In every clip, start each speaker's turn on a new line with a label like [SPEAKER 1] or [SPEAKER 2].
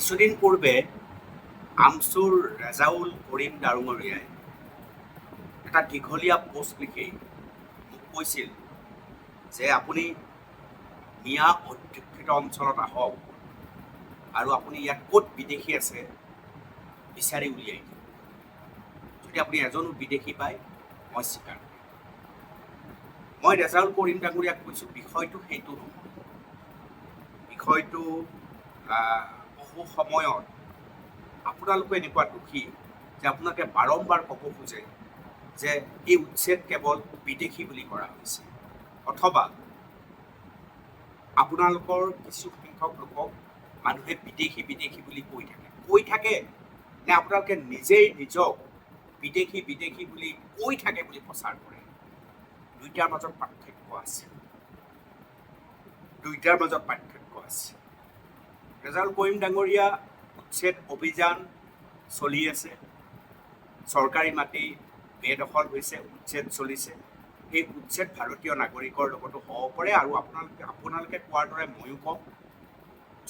[SPEAKER 1] কিছুদিন পূৰ্বে আমচুৰ ৰেজাউল কৰিম দাৰুঙৰীয়াই এটা দীঘলীয়া পোষ্ট লিখি মোক কৈছিল যে আপুনি মিয়া অধ্যুষিত অঞ্চলত আহক আৰু আপুনি ইয়াত ক'ত বিদেশী আছে বিচাৰি উলিয়াই দিয়ক। যদি আপুনি এজনো বিদেশী পায় মই স্বীকাৰ কৰিম। মই ৰেজাউল কৰিম ডাঙৰীয়াক কৈছোঁ বিষয়টো সেইটো নহয়। বিষয়টো বহু সময়ত আপোনালোকে এনেকুৱা দোষী যে আপোনালোকে বাৰম্বাৰ ক'ব খোজে যে এই উচ্ছেদ কেৱল বিদেশী বুলি কৰা হৈছে, অথবা আপোনালোকৰ কিছু সংখ্যক লোকক মানুহে বিদেশী বিদেশী বুলি কৈ থাকে নে আপোনালোকে নিজেই নিজক বিদেশী বিদেশী বুলি কৈ থাকে বুলি প্ৰচাৰ কৰে। দুইটাৰ মাজত পাৰ্থক্য আছে। ৰেজাউল কৰিম ডাঙৰীয়া উচ্ছেদ অভিযান চলি আছে। চৰকাৰী মাটি বেদখল হৈছে, উচ্ছেদ চলিছে। এই উচ্ছেদ ভাৰতীয় নাগৰিকৰ লগতো হ'ব পাৰে আৰু আপোনালোকে কোৱাৰ দৰে ময়ো কওঁ,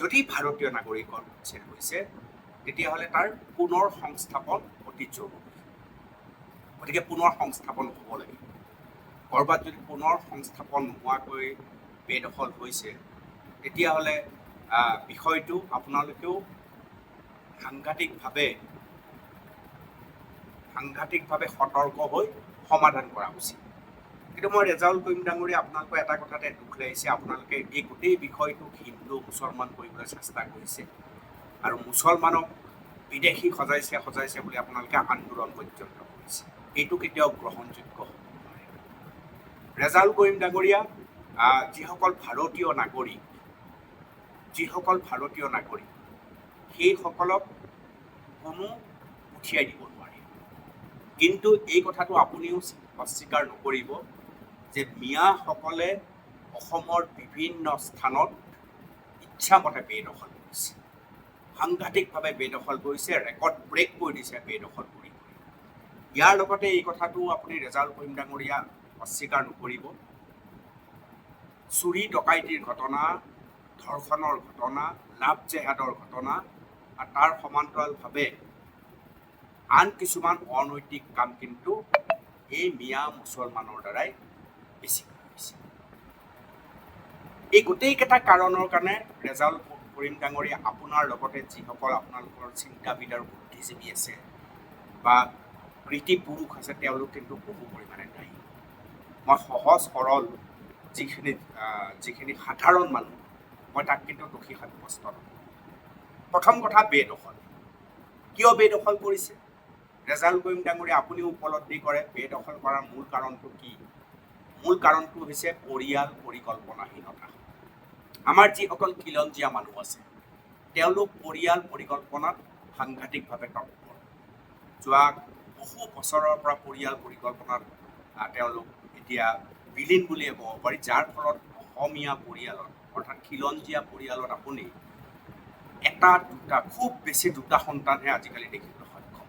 [SPEAKER 1] যদি ভাৰতীয় নাগৰিকৰ উচ্ছেদ হৈছে তেতিয়াহ'লে তাৰ পুনৰ সংস্থাপন অতি জৰুৰী। গতিকে পুনৰ সংস্থাপন হ'ব লাগিব। ক'ৰবাত যদি পুনৰ সংস্থাপন নোহোৱাকৈ বেদখল হৈছে তেতিয়াহ'লে বিষয়টো আপোনালোকেও সাংঘাতিকভাৱে সতৰ্ক হৈ সমাধান কৰা উচিত। কিন্তু মই ৰেজাউল কৰিম ডাঙৰীয়া আপোনালোকৰ এটা কথাতে দুখ লাগিছে, আপোনালোকে এই গোটেই বিষয়টোক হিন্দু মুছলমান কৰিবলৈ চেষ্টা কৰিছে আৰু মুছলমানক বিদেশী সজাইছে বুলি আপোনালোকে আন্দোলন পৰ্যন্ত কৰিছে। এইটো কেতিয়াও গ্ৰহণযোগ্য হ'ব নোৱাৰে। ৰেজাউল কৰিম ডাঙৰীয়া যিসকল ভাৰতীয় নাগৰিক সেইসকলক কোনো পঠিয়াই দিব নোৱাৰে। কিন্তু এই কথাটো আপুনিও অস্বীকাৰ নকৰিব যে মিয়াসকলে অসমৰ বিভিন্ন স্থানত ইচ্ছামতে বেদখল কৰিছে, সাংঘাতিকভাৱে বেদখল কৰিছে, ৰেকৰ্ড ব্ৰেক কৰি দিছে বেদখল কৰি। ইয়াৰ লগতে এই কথাটো আপুনি ৰেজাউল কৰিম ডাঙৰীয়া অস্বীকাৰ নকৰিব, চুৰি ডকাইতিৰ ঘটনা, ধৰ্ষণৰ ঘটনা, লাভ জেহাদৰ ঘটনা আৰু তাৰ সমান্তৰালভাৱে আন কিছুমান অনৈতিক কাম কিন্তু এই মিয়া মুছলমানৰ দ্বাৰাই বেছি কৰা হৈছে। এই গোটেইকেইটা কাৰণৰ কাৰণে ৰেজাউল কৰিম ডাঙৰীয়া আপোনাৰ লগতে যিসকল আপোনালোকৰ চিন্তাবিদ আৰু বুদ্ধিজীৱী আছে বা কৃতি পুৰুষ আছে তেওঁলোক কিন্তু বহু পৰিমাণে দায়ী। মই সহজ সৰল যিখিনি সাধাৰণ মানুহ মই তাক কিন্তু দোষী সাব্যস্ত নকৰোঁ। প্ৰথম কথা বেদখল। কিয় বেদখল কৰিছে? ৰেজাউল কৰিম ডাঙৰীয়া আপুনিও উপলব্ধি কৰে বেদখল কৰাৰ মূল কাৰণটো কি? মূল কাৰণটো হৈছে পৰিয়াল পৰিকল্পনাহীনতা। আমাৰ যিসকল খিলঞ্জীয়া মানুহ আছে তেওঁলোক পৰিয়াল পৰিকল্পনাত সাংঘাতিকভাৱে তৎপৰ। যোৱা বহু বছৰৰ পৰা পৰিয়াল পৰিকল্পনাত তেওঁলোক এতিয়া বিলীন বুলিয়ে ক'ব পাৰি, যাৰ ফলত অসমীয়া পৰিয়ালত অৰ্থাৎ খিলঞ্জীয়া পৰিয়ালত আপুনি এটা দুটা খুব বেছি দুটা সন্তানহে আজিকালি দেখিবলৈ সক্ষম।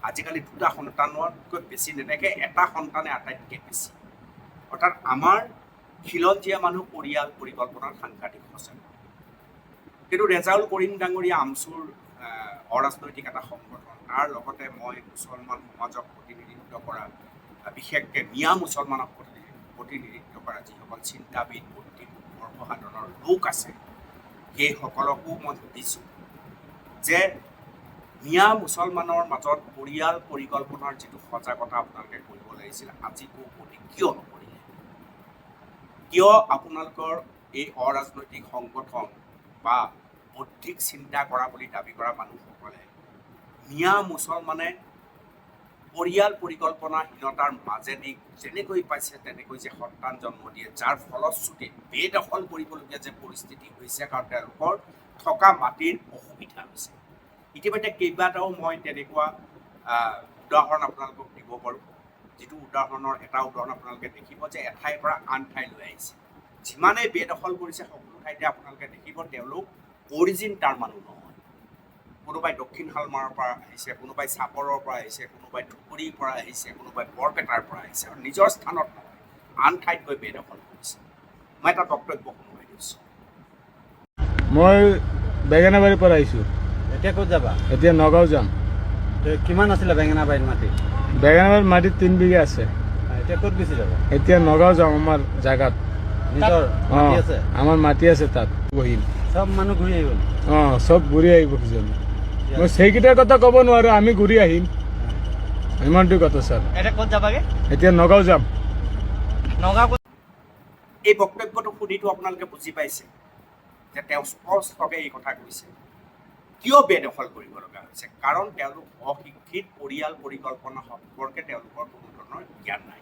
[SPEAKER 1] আজিকালি দুটা সন্তানতকৈ বেছি নেদেখে, এটা সন্তানে আটাইতকৈ বেছি। অৰ্থাৎ আমাৰ খিলঞ্জীয়া মানুহ পৰিয়াল পৰিকল্পনাত সাংঘাতিক সচেতন। কিন্তু ৰেজাউল কৰিম ডাঙৰীয়া আমচুৰ অৰাজনৈতিক এটা সংগঠন, তাৰ লগতে মই মুছলমান সমাজক প্ৰতিনিধিত্ব কৰা, বিশেষকৈ মিয়া মুছলমানক প্ৰতিনিধিত্ব কৰা যিসকল চিন্তাবিদ বুদ্ধিজীৱী সৰ্বসাধাৰণৰ লোক আছে সেইসকলকো মই সুধিছোঁ যে মিয়া মুছলমানৰ মাজত পৰিয়াল পৰিকল্পনাৰ যিটো সজাগতা আপোনালোকে কৰিব লাগিছিল আজিকো কিয় নকৰিলে? কিয় আপোনালোকৰ এই অৰাজনৈতিক সংগঠন বা বৌদ্ধিক চিন্তা কৰা বুলি দাবী কৰা মানুহসকলে মিয়া মুছলমানে পৰিয়াল পৰিকল্পনাহীনতাৰ মাজেদি যেনেকৈ পাইছে তেনেকৈ যে সন্তান জন্ম দিয়ে, যাৰ ফলশ্ৰুতিত বেদখল কৰিবলগীয়া যে পৰিস্থিতি হৈছে কাৰণ তেওঁলোকৰ থকা মাটিৰ অসুবিধা হৈছে। ইতিমধ্যে কেইবাটাও মই তেনেকুৱা উদাহৰণ আপোনালোকক দিব পাৰোঁ, যিটো উদাহৰণৰ এটা উদাহৰণ আপোনালোকে দেখিব যে এঠাইৰ পৰা আন ঠাইলৈ আহিছে। যিমানেই বেদখল কৰিছে সকলো ঠাইতে আপোনালোকে দেখিব তেওঁলোক অৰিজিন তাৰ মানুহ নহয়। কোনোবাই দক্ষিণ শালমাৰৰ পৰা আহিছে, কোনোবাই চাপৰৰ পৰা আহিছে, কোনোবাই ধুবুৰীৰ পৰা আহিছে, কোনোবাই বৰপেটাৰ পৰা আহিছে আৰু নিজৰ স্থানত নহয় আন ঠাইত গৈ বেদখল কৰিছে। মই এটা বক্তব্য শুনাই দিছোঁ।
[SPEAKER 2] মই বেঙেনাবাৰীৰ পৰা আহিছোঁ।
[SPEAKER 3] এতিয়া ক'ত যাবা?
[SPEAKER 2] এতিয়া নগাঁও যাম।
[SPEAKER 3] কিমান আছিলে বেঙেনাবাৰীৰ মাটি?
[SPEAKER 2] বেঙেনাবাৰীৰ মাটি 3 বিঘা আছে।
[SPEAKER 3] এতিয়া ক'ত গুচি যাবা?
[SPEAKER 2] এতিয়া নগাঁও যাম, আমাৰ জাগাত।
[SPEAKER 3] নিজৰ মাটি আছে?
[SPEAKER 2] আমাৰ মাটি আছে, তাত বহিম।
[SPEAKER 3] চব মানুহ ঘূৰি আহিব?
[SPEAKER 2] চব ঘূৰি আহিব কিজানি। মই সেইকেইটাৰ কথা ক'ব নোৱাৰো, আমি ঘূৰি আহিম, ইমানটোৱে কথা ছাৰ।
[SPEAKER 3] এতিয়া ক'ত যাবাগে?
[SPEAKER 2] এতিয়া নগাঁও যাম।
[SPEAKER 3] নগাঁও
[SPEAKER 1] এই বক্তব্যটো শুনিতো আপোনালোকে বুজি পাইছে যে তেওঁ স্পষ্টকৈ এই কথা কৈছে। কিয় বেদখল কৰিব লগা হৈছে? কাৰণ তেওঁলোক অশিক্ষিত, পৰিয়াল পৰিকল্পনা সম্পৰ্কে তেওঁলোকৰ কোনো ধৰণৰ জ্ঞান নাই।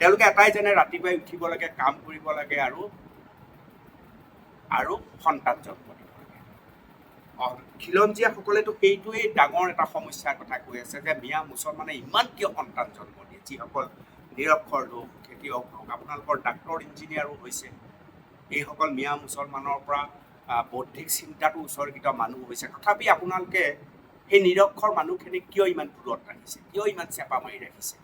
[SPEAKER 1] তেওঁলোকে এটাই জানে, ৰাতিপুৱাই উঠিব লাগে, কাম কৰিব লাগে আৰু সন্তান জন্ম দিব লাগে। খিলঞ্জীয়াসকলেতো সেইটোৱেই ডাঙৰ এটা সমস্যাৰ কথা কৈ আছে যে মিয়া মুছলমানে ইমান কিয় সন্তান জন্ম দিয়ে? যিসকল নিৰক্ষৰ লোক, খেতিয়ক লোক, আপোনালোকৰ ডাক্তৰ ইঞ্জিনিয়াৰো হৈছে, এইসকল মিয়া মুছলমানৰ পৰা বৌদ্ধিক চিন্তাটো উৎসৰ্গিত মানুহ হৈছে। তথাপি আপোনালোকে সেই নিৰক্ষৰ মানুহখিনিক কিয় ইমান দূৰত ৰাখিছে? কিয় ইমান চেপা মাৰি ৰাখিছে?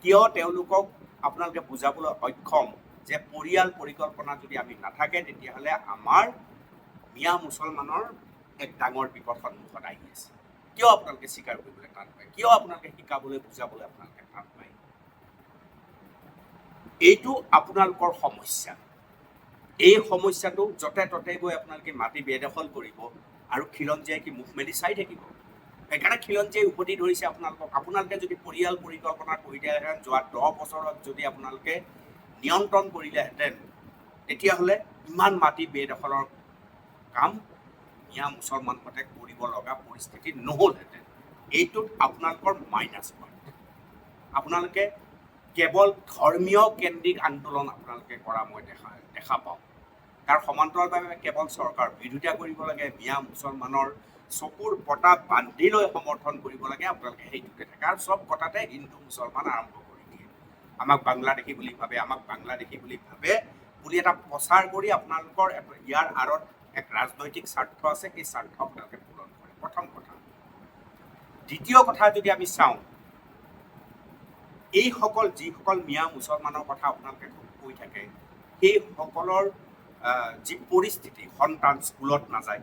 [SPEAKER 1] কিয় তেওঁলোকক আপোনালোকে বুজাবলৈ অক্ষম যে পৰিয়াল পৰিকল্পনা যদি আমি নাথাকে, তেতিয়াহ'লে আমাৰ মিয়া মুছলমানৰ এক ডাঙৰ বিপদ সন্মুখত আহি আছে? কিয় আপোনালোকে স্বীকাৰ কৰিবলৈ টান পায়? কিয় আপোনালোকে শিকাবলৈ বুজাবলৈ আপোনালোকে টান পায়? এইটো আপোনালোকৰ সমস্যা। এই সমস্যাটো য'তে ত'তে গৈ আপোনালোকে মাটি বেদখল কৰিব আৰু খিলঞ্জীয়াই কি মুখ মেলি চাই থাকিব? সেইকাৰণে খিলঞ্জীয়াই উভতি ধৰিছে আপোনালোকক। আপোনালোকে যদি পৰিয়াল পৰিকল্পনা কৰি দিয়াহেঁতেন, যোৱা 10 বছৰত যদি আপোনালোকে নিয়ন্ত্ৰণ কৰিলেহেঁতেন, তেতিয়াহ'লে ইমান মাটি বেদখলৰ কাম মিয়া মুছলমানহঁতে কৰিব লগা পৰিস্থিতি নহ'লহেঁতেন। এইটোত আপোনালোকৰ মাইনাছ পইণ্ট। আপোনালোকে কেৱল ধৰ্মীয় কেন্দ্ৰিক আন্দোলন আপোনালোকে কৰা মই দেখা পাওঁ। তাৰ সমান্তৰালভাৱে কেৱল চৰকাৰ বিৰোধিতা কৰিব লাগে, মিয়া মুছলমানৰ চকুৰ পতা বান্ধি লৈ সমৰ্থন কৰিব লাগে, আপোনালোকে সেইটোতে থাকে। আৰু চব কথাতে হিন্দু মুছলমান আৰম্ভ কৰি দিয়ে। আমাক বাংলাদেশী বুলি ভাবে, আমাক বাংলাদেশী বুলি ভাবে বুলি এটা প্ৰচাৰ কৰি আপোনালোকৰ ইয়াৰ আঁৰত এক ৰাজনৈতিক স্বাৰ্থ আছে, সেই স্বাৰ্থ আপোনালোকে পূৰণ কৰে। প্ৰথম কথা। দ্বিতীয় কথা, যদি আমি চাওঁ, এইসকল যিসকল মিয়া মুছলমানৰ কথা আপোনালোকে কৈ থাকে, সেইসকলৰ যি পৰিস্থিতি, সন্তান স্কুলত নাযায়,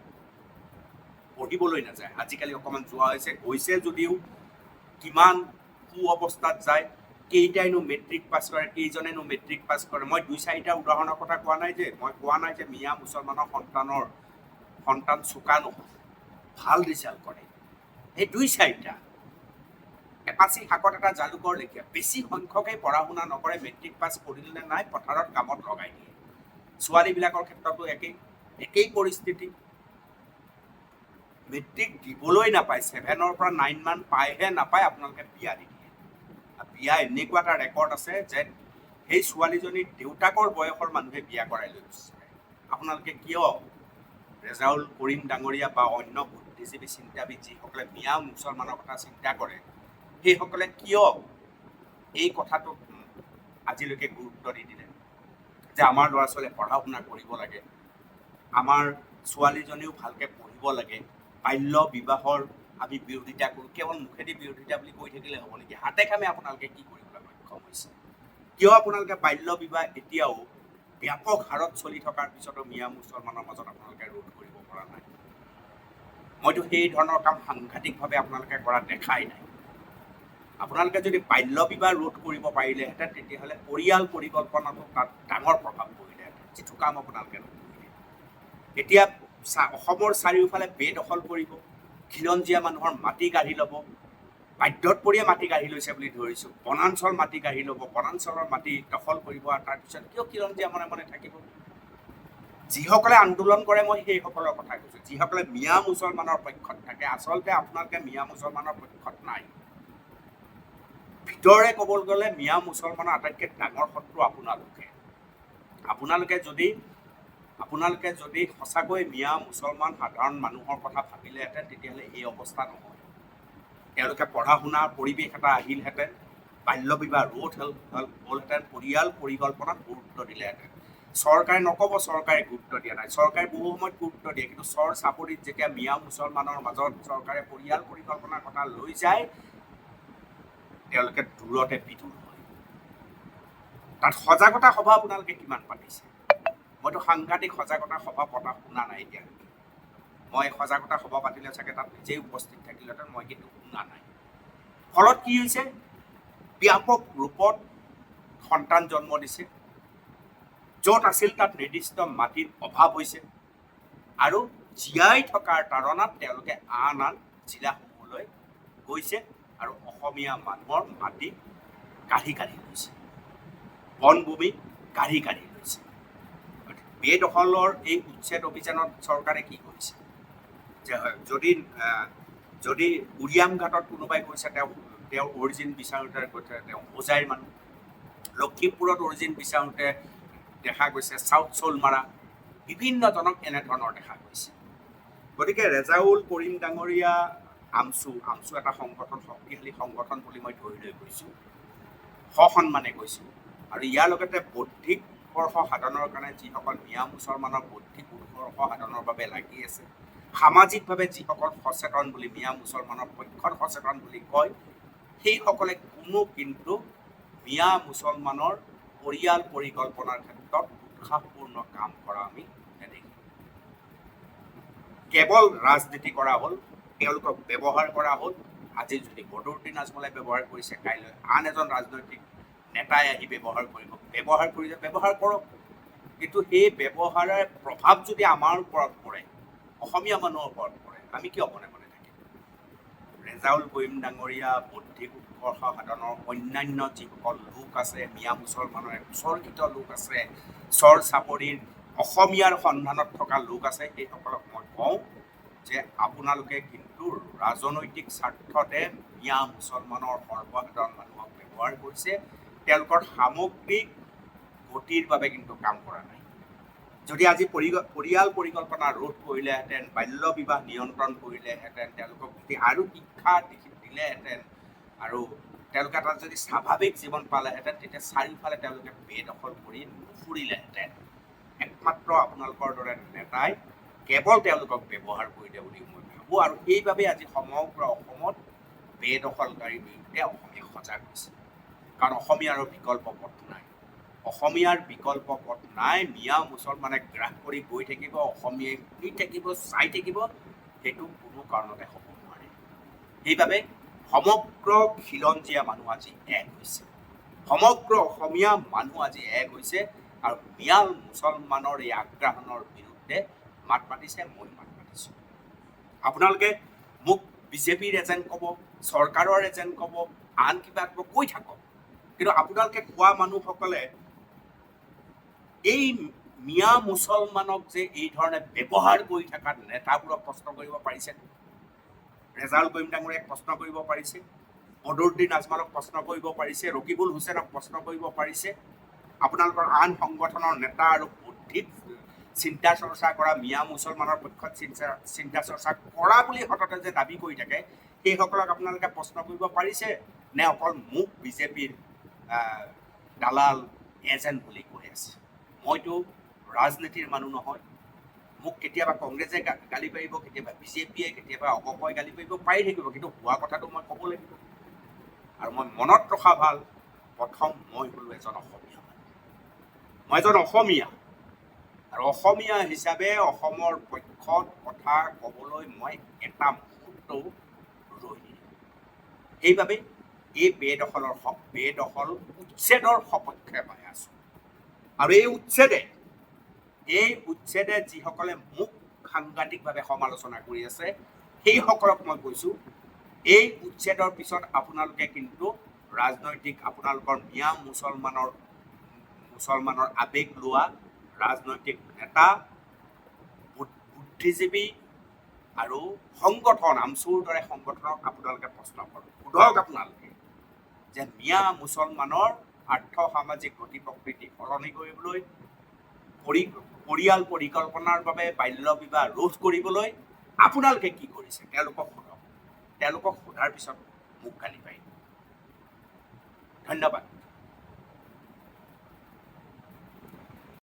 [SPEAKER 1] পঢ়িবলৈ নাযায়। আজিকালি অকণমান যোৱা হৈছে, গৈছে যদিও কিমান সু অৱস্থাত যায়, কেইটাইনো মেট্ৰিক পাছ কৰে, কেইজনেনো মেট্ৰিক পাছ কৰে। মই 2-4টা উদাহৰণৰ কথা কোৱা নাই যে মিয়া মুছলমানৰ সন্তান চোকা নহয়, ভাল ৰিজাল্ট কৰে। এই 2-4টা এপাচি শাকত এটা জালুকৰ লেখীয়া। বেছি সংখ্যকেই পঢ়া শুনা নকৰে, মেট্ৰিক পাছ কৰিলে নে নাই পথাৰত কামত লগাই দিয়ে। ছোৱালীবিলাকৰ ক্ষেত্ৰতো একেই পৰিস্থিতি। মেট্ৰিক দিবলৈ নাপায়, 7ৰ পৰা 9 মান পায়হে, নাপায় আপোনালোকে বিয়া দি দিয়ে। বিয়া এনেকুৱা এটা ৰেকৰ্ড আছে যে সেই ছোৱালীজনীৰ দেউতাকৰ বয়সৰ মানুহে বিয়া কৰাই লৈ গৈছে। আপোনালোকে কিয় ৰেজাউল কৰিম ডাঙৰীয়া বা অন্য বুদ্ধিজীৱী চিন্তাবিদ যিসকলে মিয়া মুছলমানৰ কথা চিন্তা কৰে, সেইসকলে কিয় এই কথাটোত আজিলৈকে গুৰুত্ব নিদিলে যে আমাৰ ল'ৰা ছোৱালীয়ে পঢ়া শুনা কৰিব লাগে, আমাৰ ছোৱালীজনীও ভালকৈ পঢ়িব লাগে, বাল্য বিবাহৰ আমি বিৰোধিতা কৰোঁ। কেৱল মুখেদি বিৰোধিতা বুলি কৈ থাকিলে হ'ব নেকি? হাতে কামে আপোনালোকে কি কৰিবলৈ সক্ষম হৈছে? কিয় আপোনালোকে বাল্য বিবাহ এতিয়াও ব্যাপক হাৰত চলি থকাৰ পিছতো মিয়া মুছলমানৰ মাজত আপোনালোকে ৰোধ কৰিব পৰা নাই? মইতো সেই ধৰণৰ কাম সাংঘাতিকভাৱে আপোনালোকে কৰা দেখাই নাই। আপোনালোকে যদি বাল্য বিবাহ ৰোধ কৰিব পাৰিলেহেঁতেন, তেতিয়াহ'লে পৰিয়াল পৰিকল্পনাটো তাত ডাঙৰ প্ৰভাৱ পৰিলেহেঁতেন, যিটো কাম আপোনালোকে নকৰিলে। এতিয়া অসমৰ চাৰিওফালে বেদখল কৰিব, খিলঞ্জীয়া মানুহৰ মাটি কাঢ়ি ল'ব, বাধ্যত পৰিয়ে মাটি কাঢ়ি লৈছে বুলি ধৰিছোঁ। বনাঞ্চল মাটি কাঢ়ি ল'ব, বনাঞ্চলৰ মাটি দখল কৰিব, আৰু তাৰপিছত কিয় খিলঞ্জীয়া মনে মনে থাকিব? যিসকলে আন্দোলন কৰে, মই সেইসকলৰ কথা কৈছোঁ, যিসকলে মিয়া মুছলমানৰ পক্ষত থাকে। আচলতে আপোনালোকে মিয়া মুছলমানৰ পক্ষত নাই। ভিতৰে ক'বলৈ গ'লে মিয়া মুছলমানৰ আটাইতকৈ ডাঙৰ শত্ৰু আপোনালোকে। আপোনালোকে যদি সঁচাকৈ মিয়া মুছলমান সাধাৰণ মানুহৰ কথা ভাবিলেহেঁতেন, তেতিয়াহ'লে এই অৱস্থা নহয়। তেওঁলোকে পঢ়া শুনাৰ পৰিৱেশ এটা আহিলহেঁতেন, বাল্য বিবাহ ৰোধ হ'লহেঁতেন, পৰিয়াল পৰিকল্পনাত গুৰুত্ব দিলেহেঁতেন। চৰকাৰে নক'ব চৰকাৰে গুৰুত্ব দিয়া নাই, চৰকাৰে বহু সময়ত গুৰুত্ব দিয়ে, কিন্তু চৰ চাপৰিত যেতিয়া মিয়া মুছলমানৰ মাজত চৰকাৰে পৰিয়াল পৰিকল্পনাৰ কথা লৈ যায়, তেওঁলোকে দূৰতে বিদূৰ হয়। তাত সজাগতা সভা আপোনালোকে কিমান পাতিছে? মইতো সাংঘাতিক সজাগতা সভা পতা শুনা নাই এতিয়ালৈকে। মই সজাগতা সভা পাতিলে চাগে তাত নিজেই উপস্থিত থাকিলেহেঁতেন, মই কিন্তু শুনা নাই। ফলত কি হৈছে, ব্যাপক ৰূপত সন্তান জন্ম দিছে, য'ত আছিল তাত নিৰ্দিষ্ট মাটিৰ অভাৱ হৈছে, আৰু জীয়াই থকাৰ তাৰণাত তেওঁলোকে আন আন জিলাসমূহলৈ গৈছে আৰু অসমীয়া মানুহৰ মাটি কাঢ়ি কাঢ়ি লৈছে, বনভূমি কাঢ়ি কাঢ়ি লৈছে। বেদখলৰ এই উচ্ছেদ অভিযানত চৰকাৰে কি কৰিছে, যে যদি উৰিয়াম ঘাটত কোনোবাই কৈছে তেওঁ অৰিজিন বিচাৰোঁতে কৈছে তেওঁ হোজাইৰ মানুহ, লখিমপুৰত অৰিজিন বিচাৰোঁতে দেখা গৈছে চাউথ চলমাৰা, বিভিন্নজনক এনেধৰণৰ দেখা গৈছে। গতিকে ৰেজাউল কৰিম ডাঙৰীয়া আমচু এটা সংগঠন, শক্তিশালী সংগঠন বুলি মই ধৰি লৈ গৈছোঁ, সসন্মানে কৈছোঁ। আৰু ইয়াৰ লগতে বৌদ্ধিক উৎকৰ্ষ সাধনৰ কাৰণে যিসকল মিয়া মুছলমানৰ বৌদ্ধিক উৎকৰ্ষ সাধনৰ বাবে লাগি আছে, সামাজিকভাৱে যিসকল সচেতন বুলি মিয়া মুছলমানৰ পক্ষত সচেতন বুলি কয়, সেইসকলে কোনো কিন্তু মিয়া মুছলমানৰ পৰিয়াল পৰিকল্পনাৰ ক্ষেত্ৰত উৎসাহপূৰ্ণ কাম কৰা আমি নেদেখিম। কেৱল ৰাজনীতি কৰা হ'ল, তেওঁলোকক ব্যৱহাৰ কৰা হ'ল। আজি যদি বদৰুদ্দিন আজমলে ব্যৱহাৰ কৰিছে, কাইলৈ আন এজন ৰাজনৈতিক নেতাই আহি ব্যৱহাৰ কৰিব, ব্যৱহাৰ কৰিছে, ব্যৱহাৰ কৰক। কিন্তু সেই ব্যৱহাৰৰ প্ৰভাৱ যদি আমাৰ ওপৰত পৰে, অসমীয়া মানুহৰ ওপৰত পৰে, আমি কিয় মনে মনে থাকিম? ৰেজাউল কৰিম ডাঙৰীয়া, বৌদ্ধিক উৎকৰ্ষ সাধনৰ অন্যান্য যিসকল লোক আছে, মিয়া মুছলমানৰ উৎসৰ্গিত লোক আছে, চৰ চাপৰিৰ অসমীয়াৰ সন্ধানত থকা লোক আছে, সেইসকলক মই কওঁ যে আপোনালোকে কিন্তু ৰাজনৈতিক স্বাৰ্থতে মিয়া মুছলমানৰ সৰ্বসাধাৰণ মানুহক ব্যৱহাৰ কৰিছে, তেওঁলোকৰ সামগ্ৰিক গতিৰ বাবে কিন্তু কাম কৰা নাই। যদি আজি পৰিয়াল পৰিকল্পনা ৰোধ কৰিলেহেঁতেন, বাল্য বিবাহ নিয়ন্ত্ৰণ কৰিলেহেঁতেন, তেওঁলোকক যদি আৰু শিক্ষা দিলেহেঁতেন, আৰু তেওঁলোকে এটা যদি স্বাভাৱিক জীৱন পালেহেঁতেন, তেতিয়া চাৰিওফালে তেওঁলোকে বেদখল কৰি নুফুৰিলেহেঁতেন। একমাত্ৰ আপোনালোকৰ দৰে নেতাই কেৱল তেওঁলোকক ব্যৱহাৰ কৰি দিয়ে বুলি মই ভাবোঁ। আৰু সেইবাবে আজি সমগ্ৰ অসমত বেদখলকাৰীৰ বিৰুদ্ধে অসমীয়া সজাগ হৈছে। কাৰণ অসমীয়াৰ বিকল্প পথ নাই, অসমীয়াৰ বিকল্প পথ নাই। মিয়া মুছলমানে গ্ৰাস কৰি গৈ থাকিব, অসমীয়াই শুনি থাকিব, চাই থাকিব, সেইটো কোনো কাৰণতে হ'ব নোৱাৰে। সেইবাবে সমগ্ৰ খিলঞ্জীয়া মানুহ আজি এক হৈছে, সমগ্ৰ অসমীয়া মানুহ আজি এক হৈছে, আৰু মিয়া মুছলমানৰ এই আগ্ৰাসনৰ বিৰুদ্ধে মাত মাতিছে, মই মাত মাতিছোঁ। আপোনালোকে মোক বিজেপিৰ এজেণ্ট ক'ব, চৰকাৰৰ এজেণ্ট ক'ব, আন কিবা ক'ব, কৈ থাকক, কিন্তু আপোনালোকে কোৱা মানুহসকলে এই মিয়া মুছলমানক যে এই ধৰণে ব্যৱহাৰ কৰি থকা নেতাবোৰক প্ৰশ্ন কৰিব পাৰিছে? ৰেজাউল কৰিম ডাঙৰীয়াক প্ৰশ্ন কৰিব পাৰিছে? বদৰুদ্দিন আজমলক প্ৰশ্ন কৰিব পাৰিছে? ৰকিবুল হুছেইনক প্ৰশ্ন কৰিব পাৰিছে? আপোনালোকৰ আন সংগঠনৰ নেতা আৰু বৌদ্ধিক চিন্তা চৰ্চা কৰা, মিয়া মুছলমানৰ পক্ষত চিন্তা চৰ্চা কৰা বুলি সততে যে দাবী কৰি থাকে, সেইসকলক আপোনালোকে প্ৰশ্ন কৰিব পাৰিছে? নে অকল মোক বিজেপিৰ দালাল এজেণ্ট বুলি কৈ আছে? মইতো ৰাজনীতিৰ মানুহ নহয়। মোক কেতিয়াবা কংগ্ৰেছে গালি পাৰিব, কেতিয়াবা বিজেপিয়ে, কেতিয়াবা অগপই গালি পাৰিব, পাৰি থাকিব, কিন্তু হোৱা কথাটো মই ক'ব লাগিব। আৰু মই মনত ৰখা ভাল, প্ৰথম মই হ'লোঁ এজন অসমীয়া মানুহ, মই এজন অসমীয়া, আৰু অসমীয়া হিচাপে অসমৰ পক্ষত কথা ক'বলৈ মই এটা মুহূৰ্তও ৰৈ নিদিওঁ। সেইবাবে এই বেদখল উচ্ছেদৰ সপক্ষে মই আছোঁ। আৰু এই উচ্ছেদে যিসকলে মোক সাংঘাতিকভাৱে সমালোচনা কৰি আছে, সেইসকলক মই কৈছোঁ, এই উচ্ছেদৰ পিছত আপোনালোকে কিন্তু ৰাজনৈতিক আপোনালোকৰ মিয়া মুছলমানৰ আৱেগ লোৱা ৰাজনৈতিক নেতা, বুদ্ধিজীৱী আৰু সংগঠন, আমচুৰ দৰে সংগঠনক আপোনালোকে প্ৰশ্ন কৰক, সোধক আপোনালোকে যে মিয়া মুছলমানৰ আৰ্থ সামাজিক গতি প্ৰকৃতি সলনি কৰিবলৈ, পৰিয়াল পৰিকল্পনাৰ বাবে বাল্য বিবাহ ৰোধ কৰিবলৈ আপোনালোকে কি কৰিছে? তেওঁলোকক সোধক। তেওঁলোকক সোধাৰ পিছত মোক গালি পাৰিব। ধন্যবাদ।